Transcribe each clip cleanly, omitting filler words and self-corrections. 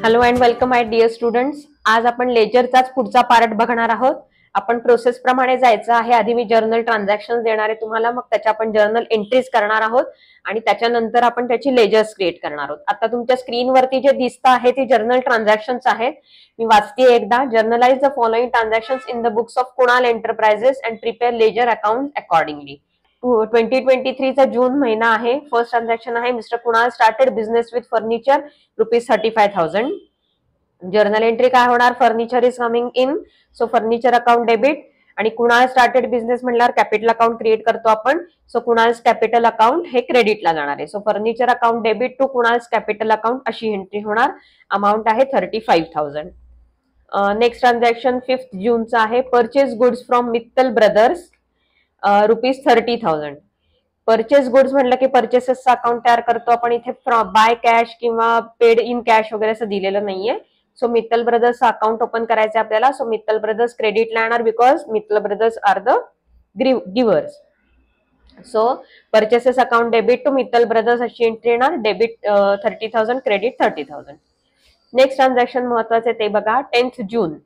Hello and welcome my dear students. आज आपण लेजरचाच पुढचा पार्ट बघणार आहोत. आपण प्रोसेस प्रमाणे जायचं आहे. आधी मी जर्नल ट्रान्झॅक्शन देणार आहे तुम्हाला, मग त्याच्या आपण जर्नल एंट्रीज करणार आहोत आणि त्याच्यानंतर आपण त्याची लेजर्स क्रिएट करणार आहोत. आता तुमच्या स्क्रीनवरती जे दिसतं आहे ते जर्नल ट्रान्झॅक्शन्स आहेत. मी वाचते एकदा. Journalize the following transactions in the books of Kunal enterprises and prepare ledger account accordingly. 2023 चा जून महिना आहे. फर्स्ट ट्रान्झॅक्शन आहे mister Kunal started business with furniture ₹35,000. Journal entry काय होणार? Furniture is coming in, so furniture account debit. आणि Kunal started business म्हणल्यावर capital account create करतो आपण, सो कुणाल्स कॅपिटल अकाउंट हे क्रेडिटला जाणार आहे. So furniture account debit to Kunal's capital account अशी एंट्री होणार. अमाऊंट आहे 35,000. नेक्स्ट ट्रान्झॅक्शन 5 जूनचा आहे. Purchase goods from Mittal brothers ₹30,000. Purchase goods म्हटलं की परचेसेसचा अकाउंट तयार करतो आपण. इथे बाय कॅश किंवा पेड इन कॅश वगैरे असं दिलेलं नाहीये. So Mittal brothers account open करायचं आपल्याला. सो मित्तल ब्रदर्स क्रेडिटला येणार because Mittal brothers are the givers. So purchases account debit to Mittal brothers अशी एंट्री येणार. Debit 30,000, credit 30,000. नेक्स्ट ट्रान्झॅक्शन महत्वाचे ते बघा. 10th June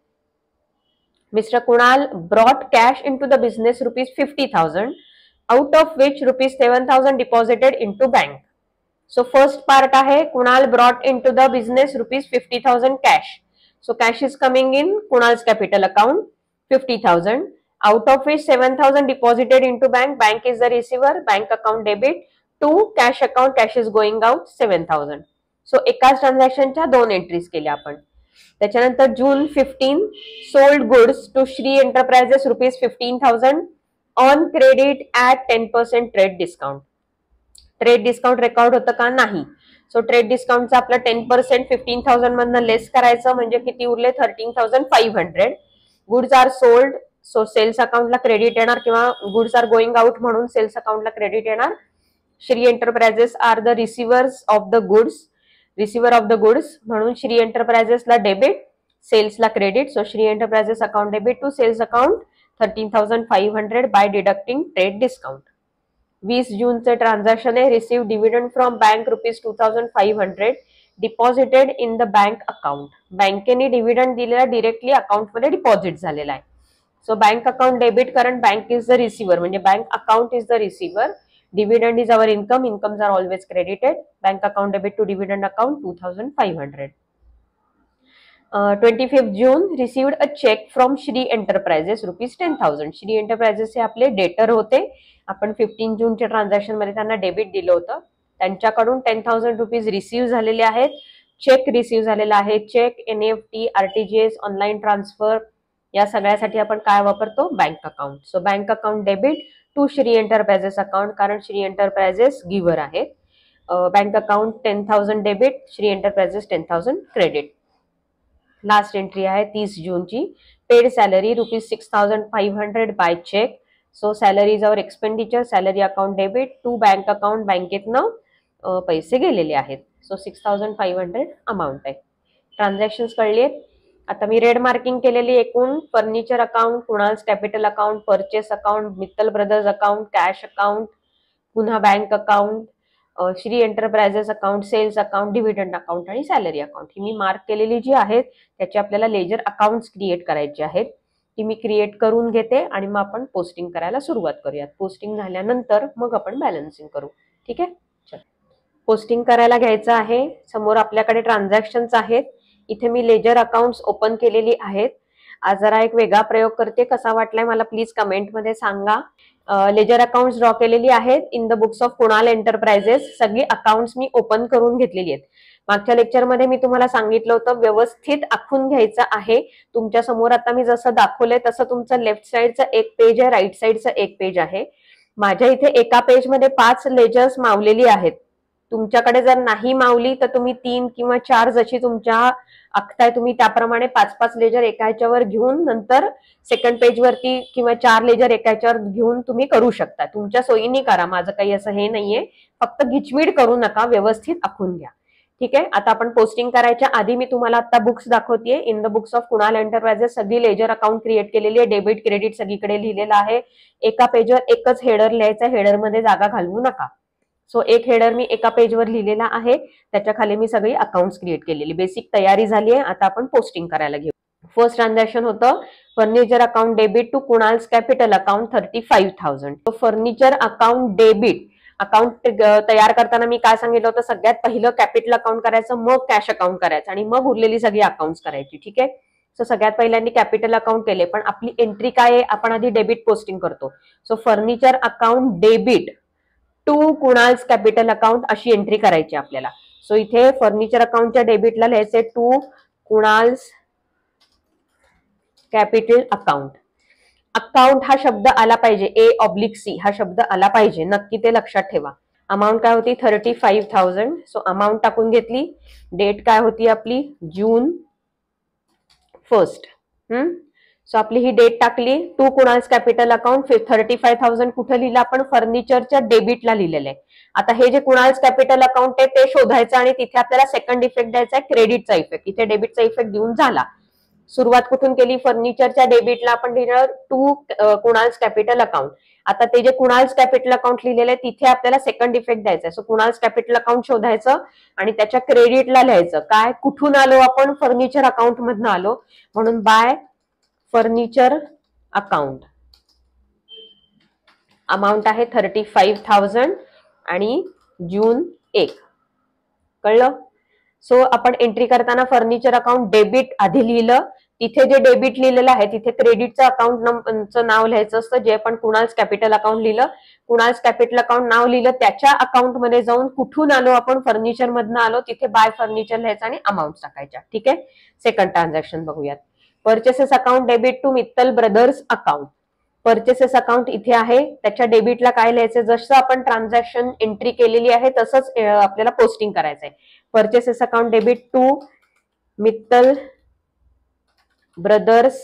Mr. Kunal brought cash into the business ₹50,000, out of which ₹7,000 deposited into bank. So first part आहे Kunal brought into the business ₹50,000 cash. So cash is coming in Kunal's capital account 50,000, out of which 7,000 deposited into bank. Bank is the receiver. Bank account debit to cash account. Cash is going out 7,000. So एकाच ट्रान्झॅक्शनच्या दोन entries केल्या आपण. त्याच्यानंतर June 15 sold goods to Shri enterprises ₹15,000 on credit at 10% trade discount. Trade discount record होतं का? नाही. So trade डिस्काउंटचं आपलं 10% 15,000 मधनं लेस करायचं म्हणजे किती उरले? 13,500. Goods are sold, so sales अकाउंटला क्रेडिट येणार किंवा गुड्स आर गोइंग आउट म्हणून सेल्स अकाउंटला क्रेडिट येणार. Shri enterprises are the receivers of the goods, receiver of the goods म्हणून श्री एंटरप्राइजेसला डेबिट, सेल्सला क्रेडिट. So Shri enterprises account debit to sales account 13,500 by deducting trade discount. 20 जूनचे ट्रान्झॅक्शन आहे. Receive dividend from bank ₹2,500 deposited in the bank account. बँकेने dividend दिलेला directly अकाउंटमध्ये deposit झालेला आहे. सो बँक अकाउंट डेबिट, कारण बँक इज द रिसिव्हर म्हणजे bank account is the receiver. Dividend is our income. Incomes are always credited. Bank account debit to dividend account 2,500. 25th June received a check from Shri Enterprises ₹10,000. Shri Enterprises हे आपले डेटर होते. आपण 15 जूनच्या transaction मध्ये त्यांना debit दिलं होतं. त्यांच्याकडून ₹10,000 रिसीव्ह झालेले आहेत. चेक रिसीव्ह झालेला आहे. Cheque, NEFT, RTGS, online transfer या सगळ्यासाठी आपण काय वापरतो? Bank account. So bank account debit to Shri enterprises account, कारण श्री एंटरप्राइजेस गिव्हर आहेत. Bank account 10,000 debit, Shri enterprises 10,000 credit. Last entry आहे 30 जूनची. Paid salary ₹6,500 by cheque. So salary is our expenditure. Salary account debit to bank account. बँकेतनं पैसे गेलेले आहेत. So 6,500 amount आहे. Transactions कळली आहेत. आता मी रेड मार्किंग केलेली एकूण furniture account, Kunal's capital account, purchase account, Mittal brothers account, cash account, पुन्हा bank account, Shri enterprises account, sales account, dividend account आणि सॅलरी अकाउंट ही मी मार्क केलेली जी आहेत त्याची आपल्याला लेजर अकाउंट्स क्रिएट करायचे आहेत. ती मी क्रिएट करून घेते आणि मग आपण पोस्टिंग करायला सुरुवात करूयात. पोस्टिंग झाल्यानंतर मग आपण बॅलन्सिंग करू. ठीक आहे. चल, पोस्टिंग करायला घ्यायचं आहे. समोर आपल्याकडे ट्रान्झॅक्शन्स आहेत. इथे मी लेजर अकाउंट्स ओपन केलेली आहेत. आज जरा एक वेगळा प्रयोग करते. कसा वाटलाय मला प्लीज कमेंटमध्ये सांगा. लेजर अकाउंट्स ड्रॉ केलेली आहेत in the books of Kunal enterprises. सगळी अकाउंट्स मी ओपन करून घेतलेली आहेत. मागच्या लेक्चरमध्ये मी तुम्हाला सांगितलं होतं व्यवस्थित आखून घ्यायचं आहे. तुमच्या समोर आता मी जसं दाखवलंय तसं तुमचं लेफ्ट साईडचं एक पेज आहे, राईट साईडचं एक पेज आहे. माझ्या इथे एका पेजमध्ये 5 लेजर्स मावलेली आहेत. तुमच्याकडे जर नाही मावली तर तुम्ही 3 किंवा 4 जशी तुमच्या आखताय तुम्ही त्याप्रमाणे 5-5 लेजर एका ह्याच्यावर घेऊन नंतर सेकंड पेज वरती किंवा 4 लेजर एका ह्याच्यावर घेऊन तुम्ही करू शकता. तुमच्या सोयीने करा. माझं काही असं हे नाहीये. फक्त गिचमीड करू नका, व्यवस्थित आखून घ्या. ठीक आहे. आता आपण पोस्टिंग करायच्या आधी मी तुम्हाला आता बुक्स दाखवतेय. In the books of Kunal enterprises सगळी लेजर अकाउंट क्रिएट केलेली आहे. डेबिट क्रेडिट सगळीकडे लिहिलेलं आहे. एका पेजवर एकच हेडर लिहायचं. हेडर मध्ये जागा घालवू नका. सो एक हेडर मी एका पेजवर लिहिलेला आहे, त्याच्या खाली मी सगळी अकाउंट्स क्रिएट केलेली. बेसिक तयारी झाली आहे. आता आपण पोस्टिंग करायला घेऊ. फर्स्ट ट्रान्झॅक्शन होतं furniture account debit to Kunal's capital account 35,000. तो फर्निचर अकाउंट डेबिट अकाउंट तयार करताना मी काय सांगितलं होतं, सगळ्यात पहिलं कॅपिटल अकाउंट करायचं, मग कॅश अकाउंट करायचं आणि मग उरलेली सगळी अकाउंट्स करायची. ठीक आहे. सो सगळ्यात पहिल्यांदा कॅपिटल अकाउंट केले, पण आपली एंट्री काय आहे, आपण आधी डेबिट पोस्टिंग करतो. So furniture account debit to Kunal's capital account अशी एंट्री करायची आपल्याला. सो इथे फर्निचर अकाउंटच्या डेबिटला लिहायचे to Kunal's capital account. Account हा शब्द आला पाहिजे, A/C हा शब्द आला पाहिजे, नक्की ते लक्षात ठेवा. अमाऊंट काय होती 35,000. सो अमाऊंट टाकून घेतली. डेट काय होती आपली जून 1. सो आपली ही डेट टाकली. टू कुणाल्स कॅपिटल अकाउंट 35,000 कुठे लिहिलं आपण, फर्निचरच्या डेबिटला लिहिलेलं आहे. आता हे जे कुणाल्स कॅपिटल अकाउंट आहे ते शोधायचं आणि तिथे आपल्याला सेकंड इफेक्ट द्यायचा आहे, क्रेडिटचा इफेक्ट. इथे डेबिटचा इफेक्ट देऊन झाला. सुरुवात कुठून केली, फर्निचरच्या डेबिटला आपण लिहिलं टू कुणाल्स कॅपिटल अकाउंट. आता ते जे कुणाल्स कॅपिटल अकाउंट लिहिलेलं आहे तिथे आपल्याला सेकंड इफेक्ट द्यायचा आहे. सो कुणाल्स कॅपिटल अकाउंट शोधायचं आणि त्याच्या क्रेडिटला लिहायचं काय, कुठून आलो आपण, फर्निचर अकाउंट मधनं आलो, म्हणून बाय फर्निचर अकाउंट. अमाऊंट आहे 35,000 आणि जून 1. कळलं. सो आपण एंट्री करताना फर्निचर अकाउंट डेबिट आधी लिहिलं, तिथे जे डेबिट लिहिलेलं आहे तिथे क्रेडिटचं अकाउंटचं नाव लिहायचं असतं. जे आपण कुणाल्स कॅपिटल अकाउंट लिहिलं, कुणाल्स कॅपिटल अकाउंट नाव लिहिलं, त्याच्या अकाउंटमध्ये जाऊन कुठून आलो आपण, फर्निचर मधनं आलो, तिथे बाय फर्निचर लिहायचं आणि अमाऊंट टाकायच्या. ठीक आहे. सेकंड ट्रान्झॅक्शन बघूयात. Purchases account debit to Mittal brothers account. Purchases account इथे आहे, त्याच्या डेबिटला काय लिहायचं, जसं आपण ट्रान्झॅक्शन एंट्री केलेली आहे तसंच आपल्याला पोस्टिंग करायचं आहे. Purchases account debit to Mittal brothers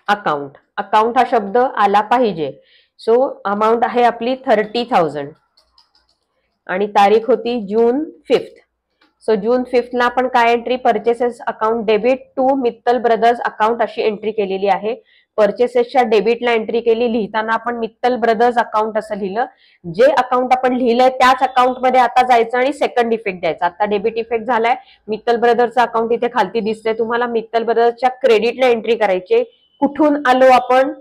account. Account हा शब्द आला पाहिजे. सो अमाऊंट आहे आपली 30,000 आणि तारीख होती जून 5. सो जून 5 ला आपण काय entry, purchases account debit to Mittal brothers account अशी एंट्री केलेली आहे. परचेसेसच्या डेबिटला एंट्री केली, लिहिताना आपण मित्तल ब्रदर्स अकाउंट असं लिहिलं. जे अकाउंट आपण लिहिलंय त्याच अकाउंटमध्ये आता जायचं आणि सेकंड इफेक्ट द्यायचा. आता डेबिट इफेक्ट झालाय, मित्तल ब्रदर्सचं अकाउंट इथे खालती दिसतंय तुम्हाला. मित्तल ब्रदर्सच्या क्रेडिटला एंट्री करायची. कुठून आलो आपण,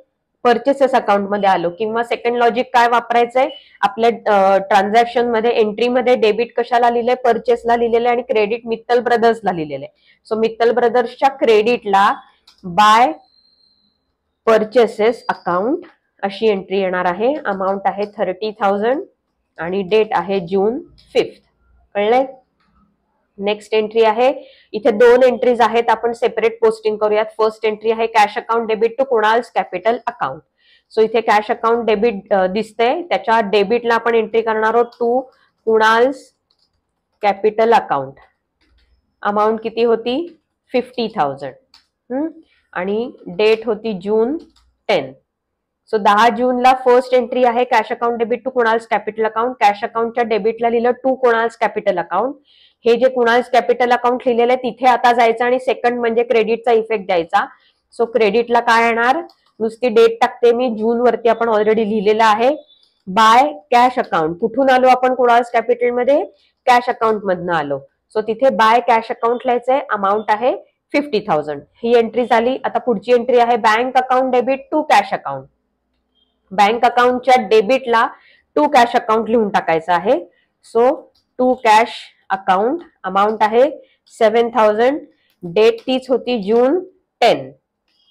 परचेसेस अकाउंट मध्ये आलो. किंवा सेकंड लॉजिक काय वापरायचंय, आपल्या ट्रान्झॅक्शन मध्ये एंट्रीमध्ये डेबिट कशाला लिहिलंय, परचेसला लिहिलेलं आहे आणि क्रेडिट मित्तल ब्रदर्सला लिहिलेलं आहे. सो मित्तल ब्रदर्सच्या क्रेडिटला बाय परचेसेस अकाउंट अशी एंट्री येणार आहे. अमाऊंट आहे 30,000 आणि डेट आहे जून 5. कळलंय. नेक्स्ट एंट्री आहे, इथे 2 एंट्रीज आहेत, आपण सेपरेट पोस्टिंग करूयात. फर्स्ट एंट्री आहे cash account debit to Kunal's capital account. So इथे कॅश अकाउंट डेबिट दिसतंय, त्याच्या डेबिटला आपण एंट्री करणार आहोत to Kunal's capital account. Amount किती होती 50,000 आणि डेट होती जून 10. सो 10 जूनला फर्स्ट एंट्री आहे cash account debit to Kunal's capital account. Cash अकाउंटच्या डेबिटला लिहिलं टू कुणाल्स कॅपिटल अकाउंट. हे जे कुणाल्स कॅपिटल अकाउंट लिहिलेलं आहे तिथे आता जायचं आणि सेकंड म्हणजे क्रेडिटचा इफेक्ट द्यायचा. सो क्रेडिटला काय येणार, नुसती डेट टाकते मी, जून वरती आपण ऑलरेडी लिहिलेलं आहे. बाय कॅश अकाउंट, कुठून आलो आपण कुणाल्स कॅपिटल मध्ये, कॅश अकाउंट मधनं आलो. सो तिथे बाय कॅश अकाउंट लिहायचंय. अमाऊंट आहे 50,000. ही एंट्री झाली. आता पुढची एंट्री आहे bank account debit to cash account. Bank अकाउंटच्या डेबिटला टू कॅश अकाउंट लिहून टाकायचं आहे. So to cash account. Amount आहे 7,000. डेट तीच होती जून 10.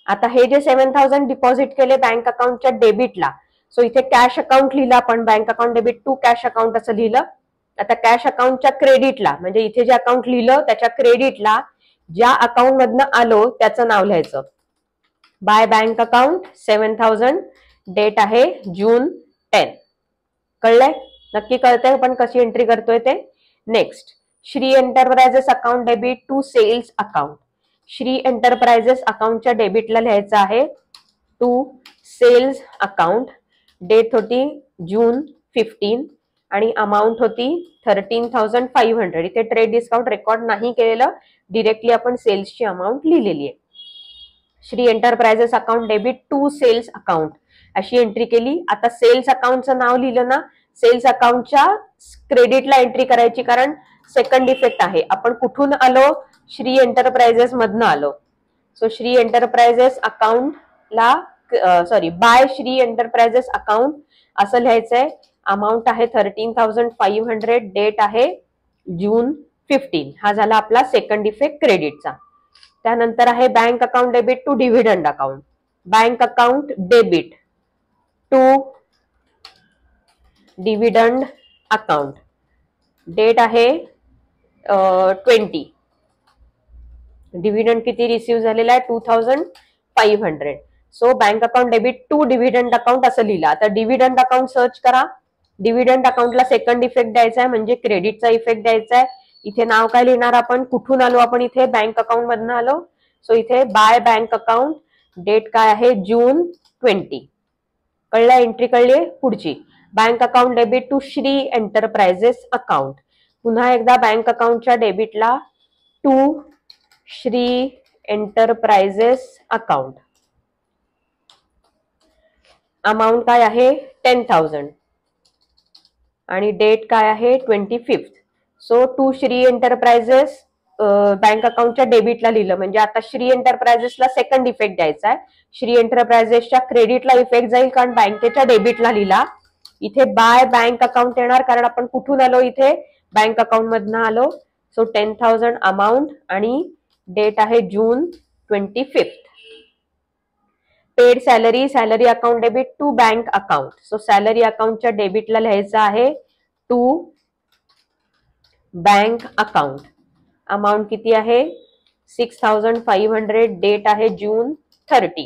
आता हे जे 7,000 डिपॉझिट केले बँक अकाउंटच्या डेबिटला, सो इथे कॅश अकाउंट लिहिलं आपण, bank account debit to cash account असं लिहिलं. आता कॅश अकाउंटच्या क्रेडिटला, म्हणजे इथे जे अकाउंट लिहिलं त्याच्या क्रेडिटला ज्या अकाउंट मधनं आलो त्याचं नाव लिहायचं. Bye bank account 7,000. डेट आहे जून 10. कळलंय. नक्की कळतंय आपण कशी एंट्री करतोय ते. Next, Shri enterprises account debit to sales account. Shri enterprises अकाउंटच्या डेबिटला लिहायचं आहे टू सेल्स अकाउंट. डेट होती जून 15 आणि अमाऊंट होती 13,500. इथे ट्रेड डिस्काउंट रेकॉर्ड नाही केलेलं, डिरेक्टली आपण सेल्सची अमाऊंट लिहिलेली आहे. Shri enterprises account debit to sales account अशी एंट्री केली. आता सेल्स अकाउंटचं नाव लिहिलं ना, सेल्स अकाउंटच्या क्रेडिटला एंट्री करायची, कारण सेकंड इफेक्ट आहे. आपण कुठून आलो? श्री एंटरप्राइजेस मधनं आलो. सो श्री एंटरप्राइजेस अकाउंटला बाय श्री एंटरप्राइजेस अकाउंट असं लिहायचंय. अमाऊंट आहे 13,500, डेट आहे जून 15. हा झाला आपला सेकंड इफेक्ट क्रेडिटचा. त्यानंतर आहे bank account debit to dividend account. Bank account debit to dividend account, date आहे 20. डिव्हिडंड किती रिसीव्ह झालेला आहे? 2,500. So bank account debit to dividend account असं लिहिलं. आता डिव्हिडंड अकाउंट सर्च करा. डिव्हिडंड अकाउंटला सेकंड इफेक्ट द्यायचा आहे, म्हणजे क्रेडिटचा इफेक्ट द्यायचा आहे. इथे नाव काय लिहिणार आपण? कुठून आलो आपण? इथे बँक अकाउंट मधनं आलो. सो इथे बाय बँक अकाउंट, डेट काय आहे? जून 20. कळलं? एंट्री कळली. पुढची bank account debit to Shri enterprises account. पुन्हा एकदा बँक अकाउंटच्या डेबिटला to Shri enterprises account. Amount काय आहे? 10,000 आणि डेट काय आहे? 25. So to Shri enterprises bank अकाउंटच्या डेबिटला लिहिलं, म्हणजे आता श्री एंटरप्राइजेसला सेकंड इफेक्ट द्यायचा आहे. श्री एंटरप्राइजेसच्या क्रेडिटला इफेक्ट जाईल, कारण बँकेच्या डेबिटला लिहिला. इथे बाय बँक अकाउंट येणार, कारण आपण कुठून आलो? इथे बँक अकाउंट मधनं आलो. सो 10,000 अमाऊंट आणि डेट आहे June 25. Paid salary, salary account debit to bank account. So salary अकाउंटच्या डेबिटला लिहायचं आहे टू बँक अकाउंट. अमाऊंट किती आहे? 6,500, डेट आहे जून 30.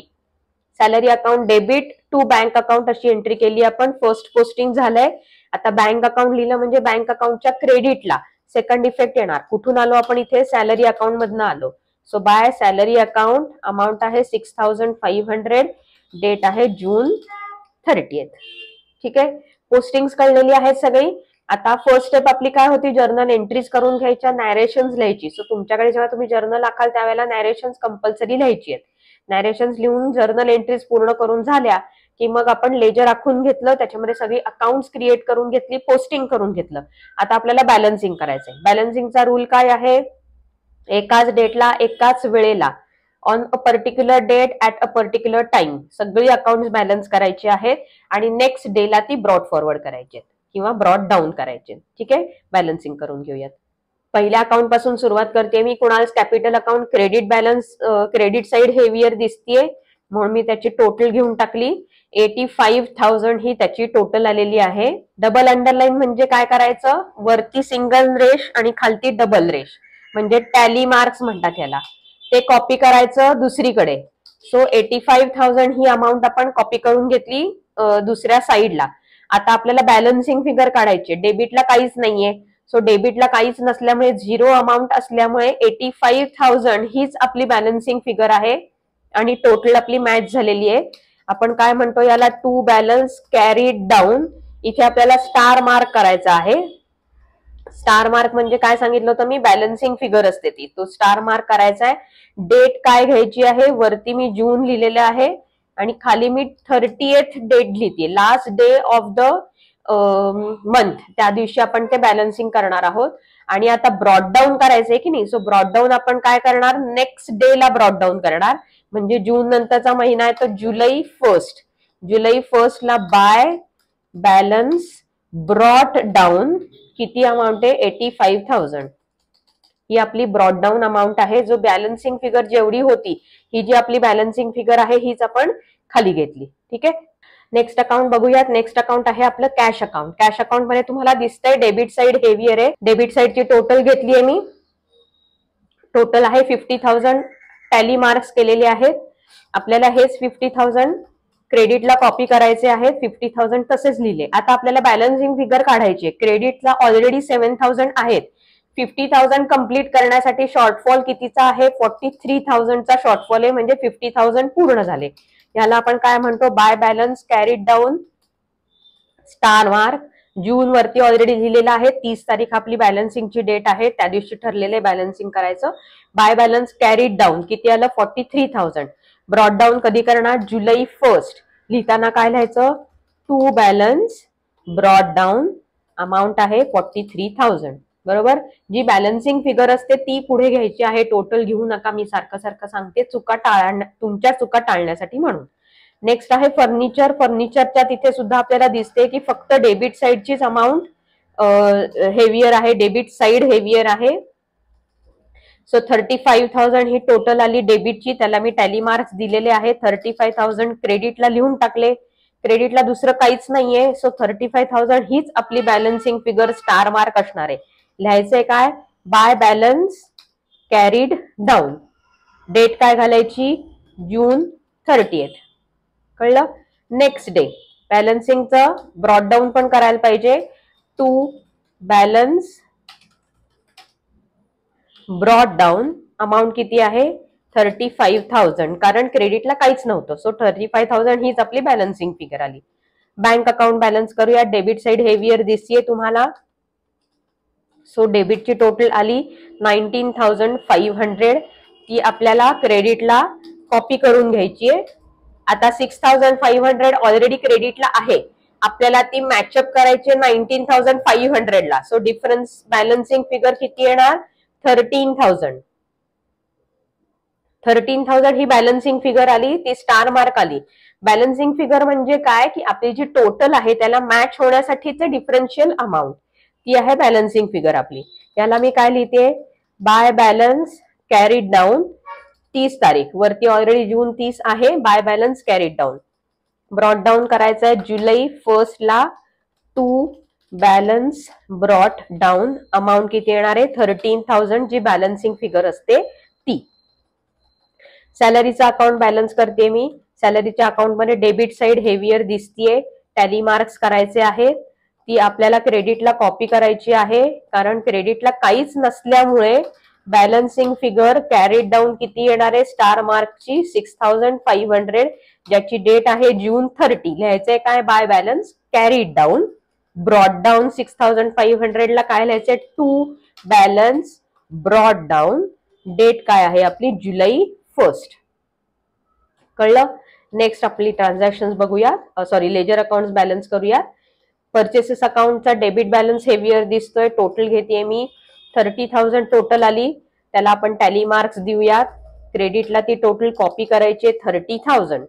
Salary account debit to bank account अशी एंट्री केली आपण. फर्स्ट पोस्टिंग झालंय. आता बँक अकाउंट लिहिलं म्हणजे बँक अकाउंटच्या क्रेडिटला सेकंड इफेक्ट येणार. कुठून आलो आपण? इथे सॅलरी अकाउंट मधनं आलो. So by salary account, amount आहे 6,500, डेट आहे जून 30. ठीक आहे. पोस्टिंग्स कळलेली आहेत सगळी. आता फर्स्ट स्टेप आपली काय होती? जर्नल एंट्रीज करून घ्यायच्या, नॅरेशन्स लिहायची. सो तुमच्याकडे जेव्हा तुम्ही जर्नल आखाल त्यावेळेला नॅरेशन्स कंपल्सरी लिहायची आहेत. नॅरेशन्स लिहून जर्नल एंट्रीज पूर्ण करून झाल्या की मग आपण लेजर आखून घेतलं, त्याच्यामध्ये सगळी अकाउंट्स क्रिएट करून घेतली, पोस्टिंग करून घेतलं. आता आपल्याला बॅलन्सिंग करायचंय. बॅलन्सिंगचा रूल काय आहे? एकाच डेटला एकाच वेळेला on a particular date at a particular time सगळी अकाउंट्स बॅलन्स करायची आहेत आणि नेक्स्ट डेला ती ब्रॉड फॉरवर्ड करायची किंवा ब्रॉड डाऊन करायचे. ठीक आहे. बॅलन्सिंग करून घेऊयात. पहिल्या अकाउंट पासून सुरुवात करते मी. कुणालच capital account credit balance credit side heavier दिसतीये, म्हणून मी त्याची टोटल घेऊन टाकली. 85,000 ही त्याची टोटल आलेली आहे. डबल अंडरलाईन म्हणजे काय करायचं? वरती सिंगल रेश आणि खालती डबल रेश, म्हणजे टॅली मार्क्स म्हणतात याला. ते कॉपी करायचं दुसरीकडे. सो 85,000 ही अमाऊंट आपण कॉपी करून घेतली दुसऱ्या साईडला. आता आपल्याला बॅलन्सिंग फिगर काढायची. डेबिटला काहीच नाहीये. सो डेबिटला काहीच नसल्यामुळे झिरो अमाऊंट असल्यामुळे 85,000 हीच आपली बॅलन्सिंग फिगर आहे आणि टोटल आपली मॅच झालेली आहे. आपण काय म्हणतो याला? To balance carried down. इथे आपल्याला स्टार मार्क करायचा आहे. स्टार मार्क म्हणजे काय सांगितलं होतं मी? बॅलन्सिंग फिगर असते ती. तो स्टार मार्क करायचा आहे. डेट काय घ्यायची आहे? वरती मी जून लिहिलेलं आहे आणि खाली मी 30th डेट लिहिते, last day of the month. त्या दिवशी आपण ते बॅलन्सिंग करणार आहोत. आणि आता ब्रॉड डाऊन करायचंय की नाही? सो ब्रॉड डाऊन आपण काय करणार? नेक्स्ट डे ला ब्रॉड डाऊन करणार. म्हणजे जून नंतरचा महिना आहे तो जुलै 1. जुलै 1 ला बाय बॅलन्स ब्रॉड डाऊन किती अमाऊंट आहे? 85,000. ही आपली ब्रॉड डाऊन अमाऊंट आहे. जो बॅलन्सिंग फिगर जेवढी होती ही जी आपली बॅलन्सिंग फिगर आहे हीच आपण खाली घेतली. ठीक आहे. नेक्स्ट अकाउंट बघूयात. नेक्स्ट अकाउंट आहे आपलं कॅश अकाउंट. कॅश अकाउंट मध्ये तुम्हाला दिसतंय डेबिट साइड हेवियर आहे. डेबिट साइडची टोटल घेतली आहे मी. टोटल आहे 50,000. टॅली मार्क्स केलेले आहेत. आपल्याला हेच 50,000 क्रेडिटला कॉपी करायचे आहेत. 50,000 तसेच लिहिले. आता आपल्याला बॅलन्सिंग फिगर काढायची. क्रेडिटला ऑलरेडी 7,000 आहेत. 50,000 कंप्लीट करण्यासाठी शॉर्टफॉल कितीचा आहे? 43,000 चा शॉर्टफॉल आहे, म्हणजे 50,000 पूर्ण झाले. याला आपण काय म्हणतो? By balance carried down star mark. June वरती ऑलरेडी लिहिलेला आहे. 30 तारीख आपली बॅलन्सिंगची डेट आहे. त्या दिवशी ठरलेले बॅलन्सिंग करायचं. बाय बॅलन्स कॅरीड डाऊन किती आलं? 43,000. ब्रॉड डाऊन कधी करणार? जुलै 1. लिहिताना काय लिहायचं? To balance brought down amount आहे 43,000. बरोबर. जी बॅलन्सिंग फिगर असते ती पुढे घ्यायची आहे, टोटल घेऊ नका. मी सारखं सारखं सांगते तुमच्या चुका टाळण्यासाठी म्हणून. नेक्स्ट आहे फर्निचर. फर्निचरच्या तिथे सुद्धा आपल्याला दिसते की फक्त डेबिट साईडचीच अमाऊंट हेवियर आहे, डेबिट साईड हेवियर आहे. सो 35,000 ही टोटल आली डेबिटची, त्याला मी टॅली मार्क्स दिलेले आहे. 35,000 क्रेडिटला लिहून टाकले. क्रेडिटला दुसरं काहीच नाहीये. सो 35,000 हीच आपली बॅलन्सिंग फिगर स्टार मार्क असणार आहे. लिहायचंय काय? By balance carried down. Date काय घालायची? जून 30th. कळलं? नेक्स्ट डे बॅलन्सिंगचं ब्रॉड डाऊन पण करायला पाहिजे. To balance brought down amount किती आहे? 35,000. कारण क्रेडिटला काहीच नव्हतं. सो 35,000 हीच आपली बॅलन्सिंग फिगर आली. बँक अकाउंट बॅलन्स करूया. डेबिट साइड हेवियर दिसतीये तुम्हाला. सो डेबिटची टोटल आली 19,500. ती आपल्याला क्रेडिटला कॉपी करून घ्यायची आहे. आता 6,500 ऑलरेडी क्रेडिटला आहे, आपल्याला ती मॅचअप करायची 19,500 ला. सो डिफरन्स बॅलन्सिंग फिगर किती येणार? 13,000. 13,000 ही बॅलन्सिंग फिगर आली, ती स्टार मार्क आली. बॅलन्सिंग फिगर म्हणजे काय की आपली जी टोटल आहे त्याला मॅच होण्यासाठीचे डिफरन्शियल अमाऊंट, ती आहे बॅलन्सिंग फिगर आपली. याला मी काय लिहिते? बाय बॅलन्स कॅरीड डाऊन 30 तारीख. वरती ऑलरेडी जून 30 आहे. By balance carried down. Brought down करायचं आहे जुलै 1st ला. To balance brought down amount किती येणार आहे? 13,000 जी बॅलन्सिंग फिगर असते ती. सॅलरीचा अकाउंट बॅलन्स करते मी. सॅलरीच्या अकाउंट मध्ये डेबिट साइड हेवियर दिसतीये, टॅली मार्क्स करायचे आहेत. ती आपल्याला क्रेडिटला कॉपी करायची आहे, कारण क्रेडिटला काहीच नसल्यामुळे बॅलन्सिंग फिगर कॅरीड डाऊन किती येणार आहे? स्टार मार्कची 6,500, ज्याची डेट आहे जून 30. लिहायचंय काय? By balance carried down brought down 6,500 ला काय लिहायचंय? To balance brought down. Date काय आहे आपली? जुलै 1st. कळलं? नेक्स्ट आपली ट्रान्झॅक्शन बघूयात. सॉरी, लेजर अकाउंट बॅलन्स करूयात. परचेसेस अकाउंटचा डेबिट बॅलन्स हेवियर दिसतोय. टोटल घेते मी 30,000 टोटल आली, त्याला आपण टॅली मार्क्स देऊयात. क्रेडिटला ती टोटल कॉपी करायची 30,000.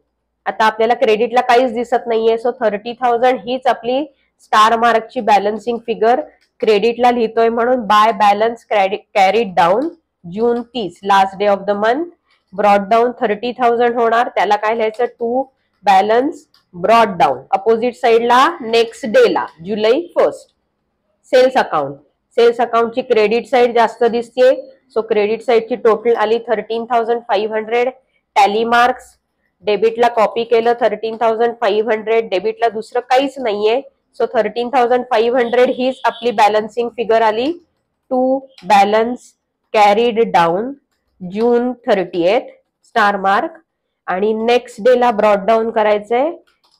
आता आपल्याला क्रेडिटला काहीच दिसत नाहीये. सो 30,000 हीच आपली स्टार मार्कची बॅलन्सिंग फिगर. क्रेडिटला लिहितोय म्हणून by balance carried down June 30, last day of the month. Brought down 30,000 होणार, त्याला काय लिहायचं? To balance brought down. Opposite साइडला नेक्स्ट डे ला जुलै 1st. Sales account. सेल्स अकाउंटची क्रेडिट साइड जास्त दिसते. सो क्रेडिट साइडची टोटल आली 13,500. Tally marks. डेबिटला कॉपी केलं 13,500. डेबिटला दुसरं काहीच नाहीये. सो 13,500 हीच आपली बॅलन्सिंग फिगर आली. To balance carried down June 30th star mark. आणि नेक्स्ट डे ला ब्रॉड डाऊन करायचंय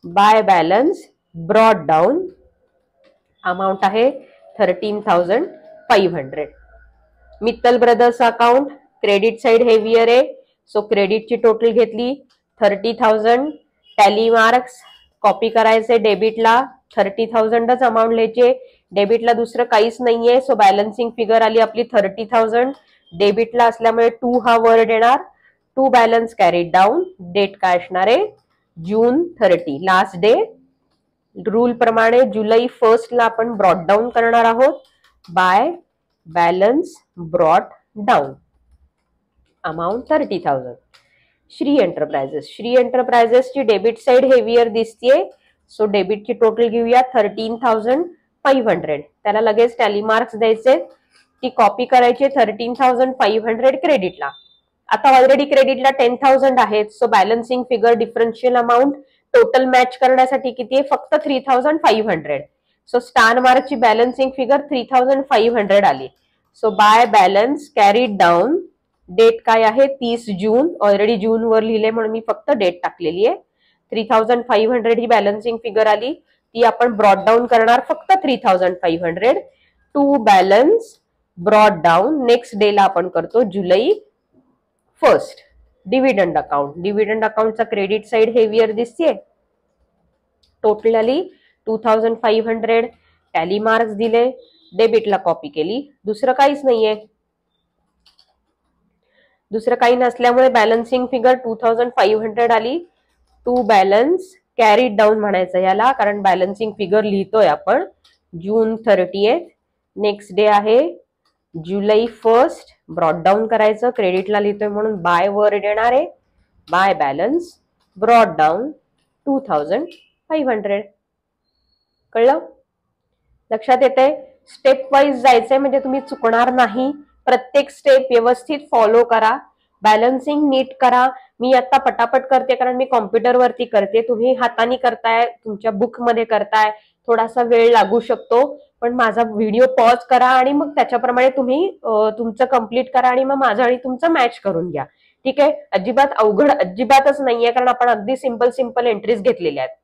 by balance brought down. Amount आहे 13,500. Mittal brothers account credit side heavier आहे. सो क्रेडिटची टोटल घेतली 30,000. टॅली मार्क्स कॉपी करायचे डेबिटला 30,000च अमाऊंट लिहायचे. डेबिटला दुसरं काहीच नाहीये. सो बॅलन्सिंग फिगर आली आपली 30,000. डेबिटला असल्यामुळे टू हा वर्ड येणार. To balance carried down. Date काय असणार आहे? जून 30, लास्ट डे. रूल प्रमाणे जुलै 1st ला आपण ब्रॉड डाऊन करणार आहोत. By balance brought down amount 30,000. Shri enterprises. Shri एंटरप्राइजेसची डेबिट साइड हेवियर दिसतीये. सो डेबिटची टोटल घेऊया 13,500. त्याला लगेच टॅली मार्क्स द्यायचे. ती कॉपी करायची 13,500 क्रेडिटला. आता ऑलरेडी क्रेडिटला 10,000 आहेत. So balancing figure differential amount total match करण्यासाठी किती आहे? फक्त 3,500. सो स्टार मार्कची बॅलन्सिंग फिगर 3,500 आली. So by balance carried down. Date काय आहे? 30 जून. ऑलरेडी जून वर लिहिले म्हणून मी फक्त डेट टाकलेली आहे. 3,500 ही बॅलन्सिंग फिगर आली, ती आपण ब्रॉड डाऊन करणार फक्त 3,500. To balance brought down. Next day ला आपण करतो जुलै 1st. Dividend account. डिव्हिडंड अकाउंटचा क्रेडिट साइड हेवियर दिसतीये. टोटल आली 2500 टॅली मार्क्स दिले, डेबिटला कॉपी केली, दुसरं काहीच नाहीये. दुसरं काही नसल्यामुळे बॅलन्सिंग फिगर 2500 आली. टू बॅलन्स कॅरीड डाऊन म्हणायचं याला, कारण बॅलन्सिंग फिगर लिहितोय आपण. जून 30th, नेक्स्ट डे आहे जुलै 1st, ब्रॉड डाऊन करायचं, क्रेडिटला लिहितोय म्हणून बाय वर्ड येणार आहे. By balance brought down 2500. कळलं? लक्षात येतंय? स्टेप वाईज जायचंय म्हणजे तुम्ही चुकणार नाही. प्रत्येक स्टेप व्यवस्थित फॉलो करा. बॅलन्सिंग नीट करा. मी आता पटापट करते कारण मी कॉम्प्युटरवरती करते, तुम्ही हाताने करताय, तुमच्या बुक मध्ये करताय, थोडासा वेळ लागू शकतो. पण माझा व्हिडिओ पॉज करा आणि मग त्याच्याप्रमाणे तुम्ही तुमचं कम्प्लीट करा आणि मग माझं आणि तुमचं मॅच करून घ्या. ठीक आहे? अजिबात अवघड अजिबातच नाहीये, कारण आपण अगदी सिंपल एंट्रीज घेतलेल्या आहेत.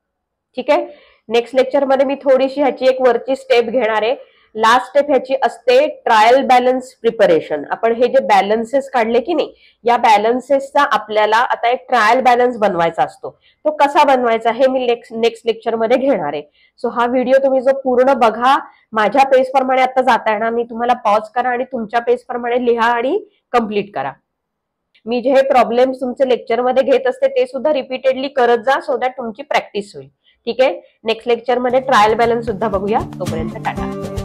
ठीक आहे? नेक्स्ट लेक्चर मध्ये मी थोडीशी ह्याची एक वरची स्टेप घेणार आहे. लास्ट स्टेप ह्याची असते ट्रायल बॅलन्स प्रिपरेशन. आपण हे जे बॅलन्सेस काढले की नाही, या बॅलन्सेसचा आपल्याला आता एक ट्रायल बॅलन्स बनवायचा असतो. तो कसा बनवायचा हे मी नेक्स्ट लेक्चर मध्ये घेणार आहे. सो हा व्हिडिओ तुम्ही जो पूर्ण बघा. माझ्या पेज प्रमाणे आता जाता येणार नाही, तुम्हाला पॉज करा आणि तुमच्या पेज प्रमाणे लिहा आणि कम्प्लीट करा. मी जे हे प्रॉब्लेम्स तुमचे लेक्चरमध्ये घेत असते ते सुद्धा रिपीटेडली करत जा, सो दॅट तुमची प्रॅक्टिस होईल. ठीक आहे? नेक्स्ट लेक्चर मध्ये ट्रायल बॅलन्स सुद्धा बघूया. तोपर्यंत टाटा.